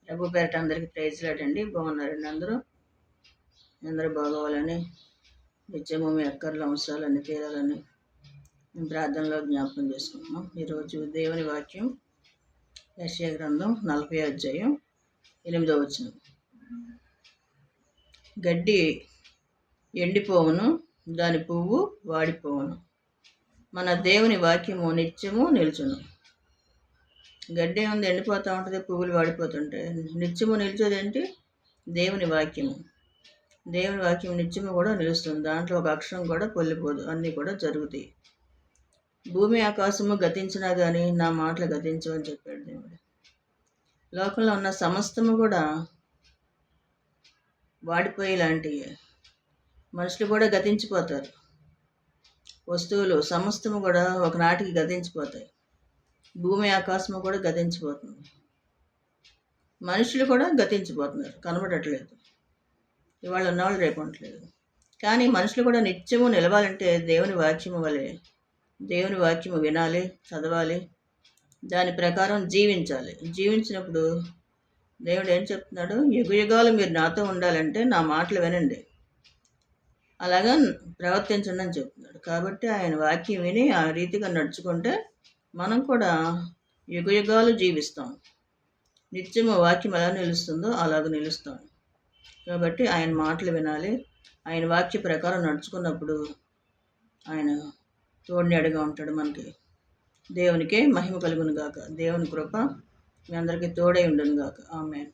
ప్రభు పేరట అందరికీ ప్రైజ్ లాడండి. బాగున్నారండి అందరూ? అందరూ బాగోవాలని, నిత్యము మీ అక్కర్ల అవసరాలన్నీ తీరాలని మేము ప్రార్థనలో జ్ఞాపకం చేసుకుంటున్నాం. ఈరోజు దేవుని వాక్యం యెషయా గ్రంథం 40వ అధ్యాయం 8వ వచనం. గడ్డి ఎండిపోవును, దాని పువ్వు వాడిపోవును, మన దేవుని వాక్యము నిత్యము నిలుచును. గడ్డి ఉంది ఎండిపోతూ ఉంటుంది, పువ్వులు వాడిపోతుంటాయి. నిత్యము నిలిచేదేంటి? దేవుని వాక్యము. దేవుని వాక్యం నిత్యము కూడా నిలుస్తుంది. దాంట్లో ఒక అక్షరం కూడా పొల్లిపోదు, అన్నీ కూడా జరుగుతాయి. భూమి ఆకాశము గతించినా కానీ నా మాటలు గతించవని చెప్పాడు దేవుడు. లోకంలో ఉన్న సమస్తము కూడా వాడిపోయేలాంటివి. మనుషులు కూడా గతించిపోతారు. వస్తువులు సమస్తము కూడా ఒకనాటికి గతించిపోతాయి. భూమి ఆకాశము కూడా గతించిపోతుంది. మనుషులు కూడా గతించిపోతున్నారు, కనబడట్లేదు. ఇవాళ ఉన్నవాళ్ళు రేపు ఉండట్లేదు. కానీ మనుషులు కూడా నిత్యము నిలవాలంటే దేవుని వాక్యము వలె దేవుని వాక్యము వినాలి, చదవాలి, దాని ప్రకారం జీవించాలి. జీవించినప్పుడు దేవుడు ఏం చెప్తున్నాడు? యుగయుగాలు మీరు నాతో ఉండాలంటే నా మాటలు వినండి, అలాగా ప్రవర్తించండి అని చెప్తున్నాడు. కాబట్టి ఆయన వాక్యం విని ఆ రీతిగా నడుచుకుంటే మనం కూడా యుగయుగాలు జీవిస్తాం. నిత్యము వాక్యం ఎలా నిలుస్తుందో అలాగ నిలుస్తాం. కాబట్టి ఆయన మాటలు వినాలి. ఆయన వాక్య ప్రకారం నడుచుకున్నప్పుడు ఆయన తోడునీడగా ఉంటాడు మనకి. దేవునికే మహిమ కలుగును గాక. దేవుని కృప మీ అందరికీ తోడై ఉండును గాక. ఆమేన్.